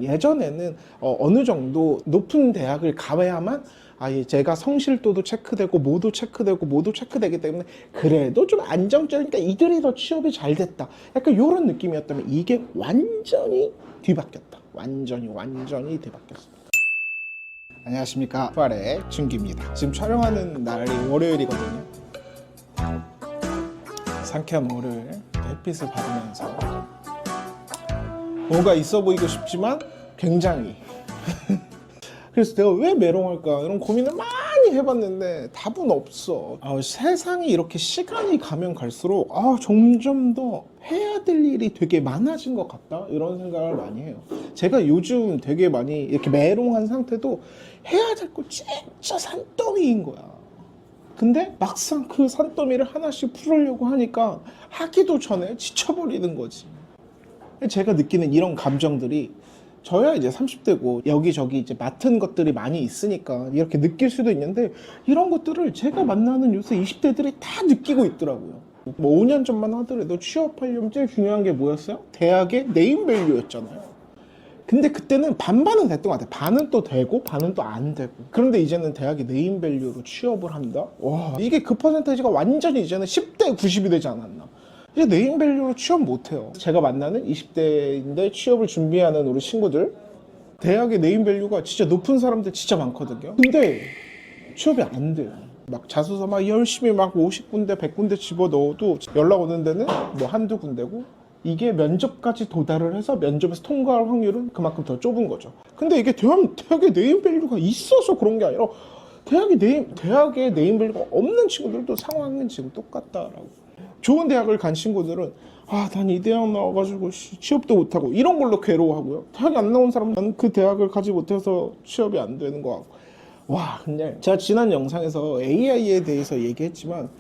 예전에는 어느 정도 높은 대학을 가야만 제가 성실도도 체크되고 모두 체크되고 모두 체크되기 때문에 그래도 좀 안정적이니까 이들이 더 취업이 잘 됐다, 약간 이런 느낌이었다면 이게 완전히 뒤바뀌었다. 완전히 뒤바뀌었습니다. 안녕하십니까, 부활의 준기입니다. 지금 촬영하는 날이 월요일이거든요. 상쾌한 월요일 햇빛을 받으면서 뭔가 있어 보이고 싶지만 굉장히 그래서 내가 왜 메롱할까 이런 고민을 많이 해봤는데 답은 없어. 세상이 이렇게 시간이 가면 갈수록 점점 더 해야 될 일이 되게 많아진 것 같다, 이런 생각을 많이 해요. 제가 요즘 되게 많이 이렇게 메롱한 상태도 해야 될 거 진짜 산더미인 거야. 근데 막상 그 산더미를 하나씩 풀으려고 하니까 하기도 전에 지쳐버리는 거지. 제가 느끼는 이런 감정들이 저야 이제 30대고 여기저기 이제 맡은 것들이 많이 있으니까 이렇게 느낄 수도 있는데, 이런 것들을 제가 만나는 요새 20대들이 다 느끼고 있더라고요. 뭐 5년 전만 하더라도 취업하려면 제일 중요한 게 뭐였어요? 대학의 네임밸류였잖아요. 근데 그때는 반반은 됐던 것 같아요. 반은 또 되고 반은 또 안 되고. 그런데 이제는 대학이 네임밸류로 취업을 한다? 와, 이게 그 퍼센테이지가 완전히 이제는 10대 90이 되지 않았나. 이제 네임밸류로 취업 못해요. 제가 만나는 20대인데 취업을 준비하는 우리 친구들, 대학의 네임밸류가 진짜 높은 사람들 진짜 많거든요. 근데 취업이 안 돼요. 막 자소서 막 열심히 막 50군데 100군데 집어넣어도 연락 오는 데는 뭐 한두 군데고, 이게 면접까지 도달을 해서 면접에서 통과할 확률은 그만큼 더 좁은 거죠. 근데 이게 대학의 네임밸류가 있어서 그런 게 아니라 대학의 네임밸류가 없는 친구들도 상황은 지금 똑같다라고. 좋은 대학을 간 친구들은 난 이 대학 나와가지고 취업도 못하고 이런 걸로 괴로워하고요. 대학이 안 나온 사람은 그 대학을 가지 못해서 취업이 안 되는 거 같고. 와, 근데 제가 지난 영상에서 AI에 대해서 얘기했지만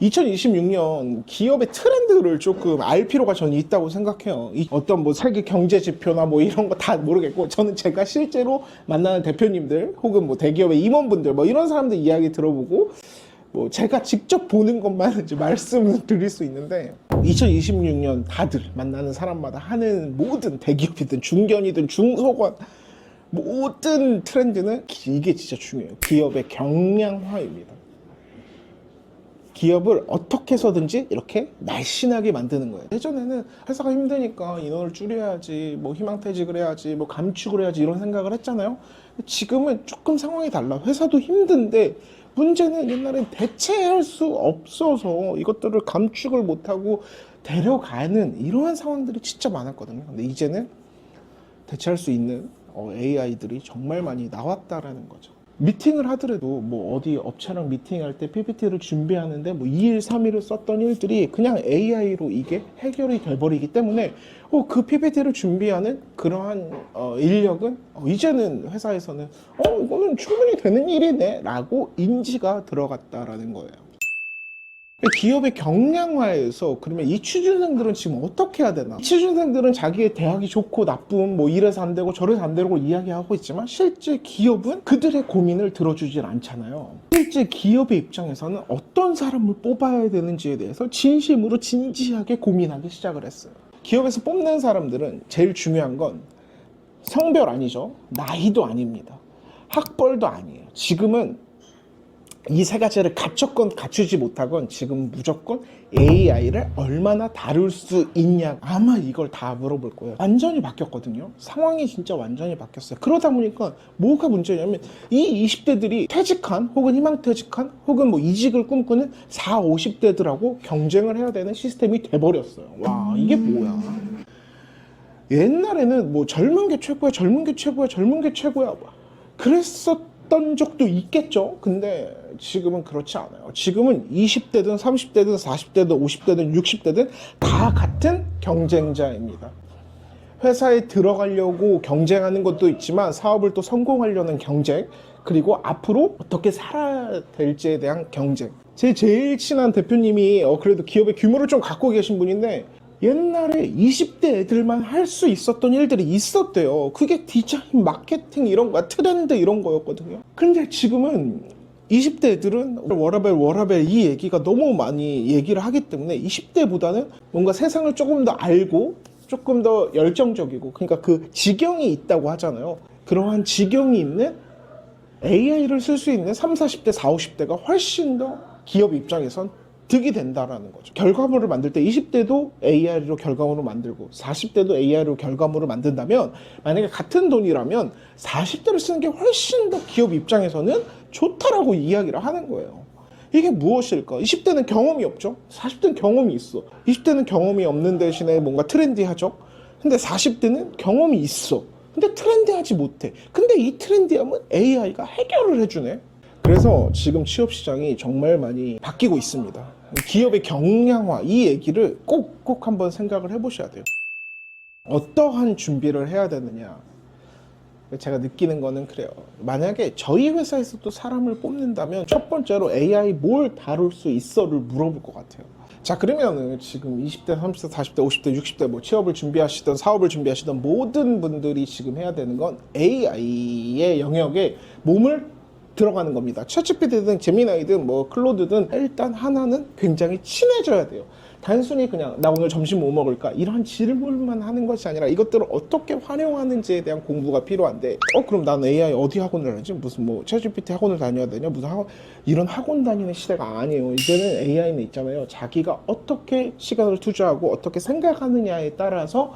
2026년 기업의 트렌드를 조금 알 필요가 저는 있다고 생각해요. 어떤 뭐 세계 경제 지표나 뭐 이런 거 다 모르겠고, 저는 제가 실제로 만나는 대표님들 혹은 뭐 대기업의 임원분들 뭐 이런 사람들 이야기 들어보고 뭐 제가 직접 보는 것만 이제 말씀을 드릴 수 있는데, 2026년 다들 만나는 사람마다 하는 모든 대기업이든 중견이든 중소관 모든 트렌드는 이게 진짜 중요해요. 기업의 경량화입니다. 기업을 어떻게 해서든지 이렇게 날씬하게 만드는 거예요. 예전에는 회사가 힘드니까 인원을 줄여야지, 뭐 희망퇴직을 해야지, 뭐 감축을 해야지, 이런 생각을 했잖아요. 지금은 조금 상황이 달라. 회사도 힘든데 문제는 옛날엔 대체할 수 없어서 이것들을 감축을 못하고 데려가는 이러한 상황들이 진짜 많았거든요. 근데 이제는 대체할 수 있는 AI들이 정말 많이 나왔다라는 거죠. 미팅을 하더라도 뭐 어디 업체랑 미팅할 때 PPT를 준비하는데 뭐 2일, 3일을 썼던 일들이 그냥 AI로 이게 해결이 돼버리기 때문에 그 PPT를 준비하는 그러한 인력은 이제는 회사에서는 이거는 충분히 되는 일이네 라고 인지가 들어갔다라는 거예요. 기업의 경량화에서 그러면 이 취준생들은 지금 어떻게 해야 되나? 취준생들은 자기의 대학이 좋고 나쁨, 뭐 이래서 안 되고 저래서 안 되고 이야기하고 있지만, 실제 기업은 그들의 고민을 들어주질 않잖아요. 실제 기업의 입장에서는 어떤 사람을 뽑아야 되는지에 대해서 진심으로 진지하게 고민하기 시작을 했어요. 기업에서 뽑는 사람들은 제일 중요한 건 성별 아니죠. 나이도 아닙니다. 학벌도 아니에요. 지금은 이 세 가지를 갖췄건 갖추지 못하건 지금 무조건 AI를 얼마나 다룰 수 있냐, 아마 이걸 다 물어볼 거예요. 완전히 바뀌었거든요. 상황이 진짜 완전히 바뀌었어요. 그러다 보니까 뭐가 문제냐면, 이 20대들이 퇴직한 혹은 희망퇴직한 혹은 뭐 이직을 꿈꾸는 40, 50대들하고 경쟁을 해야 되는 시스템이 돼버렸어요. 와, 이게 뭐야. 옛날에는 뭐 젊은 게 최고야, 젊은 게 최고야, 젊은 게 최고야 그랬었던 적도 있겠죠. 근데 지금은 그렇지 않아요. 지금은 20대든 30대든 40대든 50대든 60대든 다 같은 경쟁자입니다. 회사에 들어가려고 경쟁하는 것도 있지만 사업을 또 성공하려는 경쟁, 그리고 앞으로 어떻게 살아야 될지에 대한 경쟁. 제 제일 친한 대표님이 그래도 기업의 규모를 좀 갖고 계신 분인데, 옛날에 20대 애들만 할 수 있었던 일들이 있었대요. 그게 디자인, 마케팅 이런 거, 트렌드 이런 거였거든요. 근데 지금은 20대 애들은 워라밸 이 얘기가 너무 많이 얘기를 하기 때문에 20대보다는 뭔가 세상을 조금 더 알고 조금 더 열정적이고, 그러니까 그 지경이 있다고 하잖아요. 그러한 지경이 있는 AI를 쓸 수 있는 30, 40대, 40, 50대가 훨씬 더 기업 입장에선 득이 된다라는 거죠. 결과물을 만들 때 20대도 AI로 결과물을 만들고 40대도 AI로 결과물을 만든다면, 만약에 같은 돈이라면 40대를 쓰는 게 훨씬 더 기업 입장에서는 좋다라고 이야기를 하는 거예요. 이게 무엇일까? 20대는 경험이 없죠. 40대는 경험이 있어. 20대는 경험이 없는 대신에 뭔가 트렌디하죠. 근데 40대는 경험이 있어. 근데 트렌디하지 못해. 근데 이 트렌디함은 AI가 해결을 해주네. 그래서 지금 취업 시장이 정말 많이 바뀌고 있습니다. 기업의 경량화, 이 얘기를 꼭 한번 생각을 해보셔야 돼요. 어떠한 준비를 해야 되느냐. 제가 느끼는 거는 그래요. 만약에 저희 회사에서도 사람을 뽑는다면 첫 번째로 AI 뭘 다룰 수 있어를 물어볼 것 같아요. 자, 그러면은 지금 20대, 30대, 40대, 50대, 60대 뭐 취업을 준비하시던 사업을 준비하시던 모든 분들이 지금 해야 되는 건 AI의 영역에 몸을 들어가는 겁니다. 챗GPT든 제미나이든 뭐 클로드든 일단 하나는 굉장히 친해져야 돼요. 단순히 그냥 나 오늘 점심 뭐 먹을까 이런 질문만 하는 것이 아니라 이것들을 어떻게 활용하는지에 대한 공부가 필요한데, 그럼 난 AI 어디 학원을 하지? 무슨 뭐 챗GPT 학원을 다녀야 되냐? 무슨 학원, 이런 학원 다니는 시대가 아니에요. 이제는 AI는 있잖아요. 자기가 어떻게 시간을 투자하고 어떻게 생각하느냐에 따라서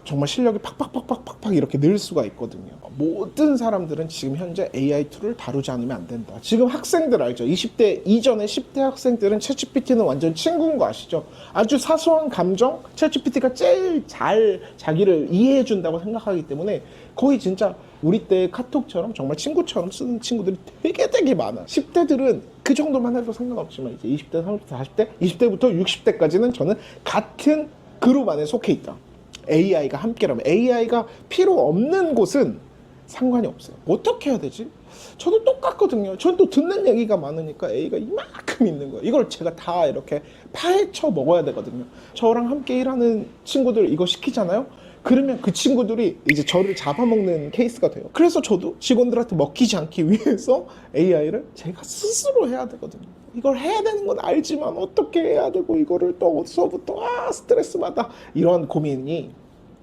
정말 실력이 팍팍팍팍팍 이렇게 늘 수가 있거든요. 모든 사람들은 지금 현재 AI 툴을 다루지 않으면 안 된다. 지금 학생들 알죠? 20대 이전에 10대 학생들은 챗GPT는 완전 친구인 거 아시죠? 아주 사소한 감정, 챗GPT가 제일 잘 자기를 이해해 준다고 생각하기 때문에 거의 진짜 우리 때 카톡처럼 정말 친구처럼 쓰는 친구들이 되게 많아. 10대들은 그 정도만 해도 상관없지만 이제 20대, 30대, 40대, 20대부터 60대까지는 저는 같은 그룹 안에 속해 있다. AI가 함께라면, AI가 필요 없는 곳은 상관이 없어요. 어떻게 해야 되지? 저도 똑같거든요. 저는 또 듣는 얘기가 많으니까 A가 이만큼 있는 거예요. 이걸 제가 다 이렇게 파헤쳐 먹어야 되거든요. 저랑 함께 일하는 친구들 이거 시키잖아요. 그러면 그 친구들이 이제 저를 잡아먹는 케이스가 돼요. 그래서 저도 직원들한테 먹히지 않기 위해서 AI를 제가 스스로 해야 되거든요. 이걸 해야 되는 건 알지만 어떻게 해야 되고 이거를 또 어디서부터 스트레스 받아, 이런 고민이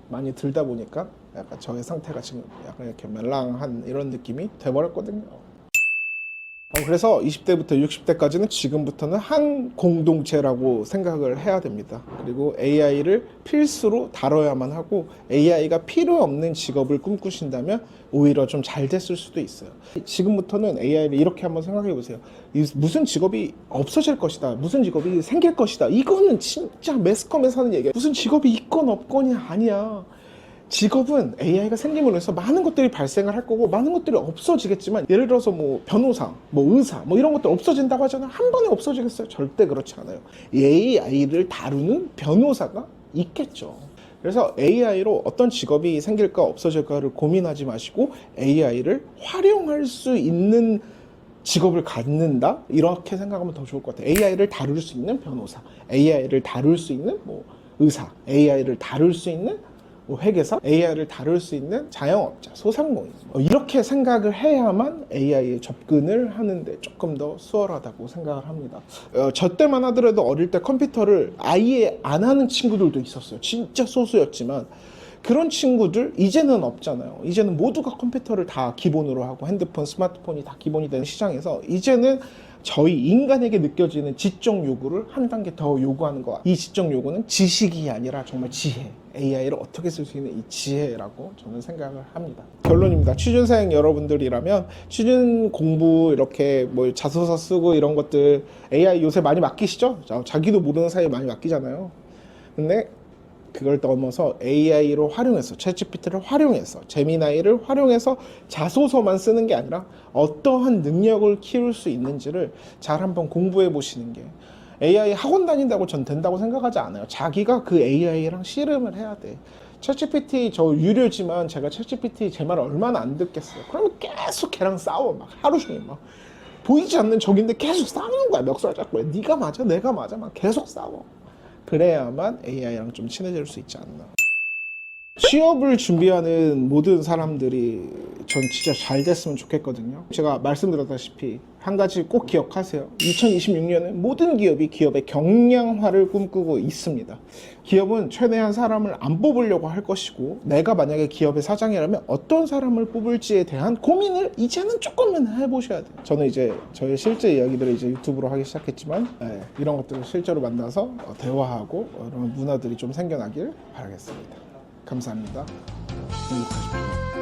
많이 들다 보니까 약간 저의 상태가 지금 약간 이렇게 멜랑한 이런 느낌이 돼버렸거든요. 그래서 20대부터 60대까지는 지금부터는 한 공동체라고 생각을 해야 됩니다. 그리고 AI를 필수로 다뤄야만 하고, AI가 필요 없는 직업을 꿈꾸신다면 오히려 좀 잘 됐을 수도 있어요. 지금부터는 AI를 이렇게 한번 생각해 보세요. 무슨 직업이 없어질 것이다, 무슨 직업이 생길 것이다, 이거는 진짜 매스컴에서 하는 얘기야. 무슨 직업이 있건 없건이 아니야. 직업은 AI가 생김으로 해서 많은 것들이 발생을 할 거고 많은 것들이 없어지겠지만, 예를 들어서 뭐 변호사, 뭐 의사, 뭐 이런 것들 없어진다고 하잖아요. 한 번에 없어지겠어요? 절대 그렇지 않아요. AI를 다루는 변호사가 있겠죠. 그래서 AI로 어떤 직업이 생길까 없어질까를 고민하지 마시고 AI를 활용할 수 있는 직업을 갖는다? 이렇게 생각하면 더 좋을 것 같아요. AI를 다룰 수 있는 변호사, AI를 다룰 수 있는 뭐 의사, AI를 다룰 수 있는 회계사, AI를 다룰 수 있는 자영업자, 소상공인, 이렇게 생각을 해야만 AI에 접근을 하는데 조금 더 수월하다고 생각을 합니다. 저 때만 하더라도 어릴 때 컴퓨터를 아예 안 하는 친구들도 있었어요. 진짜 소수였지만 그런 친구들 이제는 없잖아요. 이제는 모두가 컴퓨터를 다 기본으로 하고 핸드폰, 스마트폰이 다 기본이 되는 시장에서 이제는 저희 인간에게 느껴지는 지적 요구를 한 단계 더 요구하는 거. 이 지적 요구는 지식이 아니라 정말 지혜. AI를 어떻게 쓸 수 있는 이 지혜라고 저는 생각을 합니다. 결론입니다. 취준생 여러분들이라면 취준 공부 이렇게 뭐 자소서 쓰고 이런 것들 AI 요새 많이 맡기시죠? 자기도 모르는 사이에 많이 맡기잖아요. 근데 그걸 넘어서 AI로 활용해서, 챗GPT를 활용해서, 제미나이를 활용해서 자소서만 쓰는 게 아니라 어떠한 능력을 키울 수 있는지를 잘 한번 공부해 보시는 게, AI 학원 다닌다고 전 된다고 생각하지 않아요. 자기가 그 AI랑 씨름을 해야 돼. 챗GPT 저 유료지만 제가 챗GPT 제 말을 얼마나 안 듣겠어요. 그러면 계속 걔랑 싸워. 막 하루 종일 막 보이지 않는 적인데 계속 싸우는 거야. 멱살 잡고. 네가 맞아, 내가 맞아. 막 계속 싸워. 그래야만 AI랑 좀 친해질 수 있지 않나. 취업을 준비하는 모든 사람들이 전 진짜 잘 됐으면 좋겠거든요. 제가 말씀드렸다시피 한 가지 꼭 기억하세요. 2026년은 모든 기업이 기업의 경량화를 꿈꾸고 있습니다. 기업은 최대한 사람을 안 뽑으려고 할 것이고, 내가 만약에 기업의 사장이라면 어떤 사람을 뽑을지에 대한 고민을 이제는 조금은 해보셔야 돼요. 저는 이제 저의 실제 이야기들을 이제 유튜브로 하기 시작했지만, 이런 것들을 실제로 만나서 대화하고 이런 문화들이 좀 생겨나길 바라겠습니다. 감사합니다. 행복하십시오.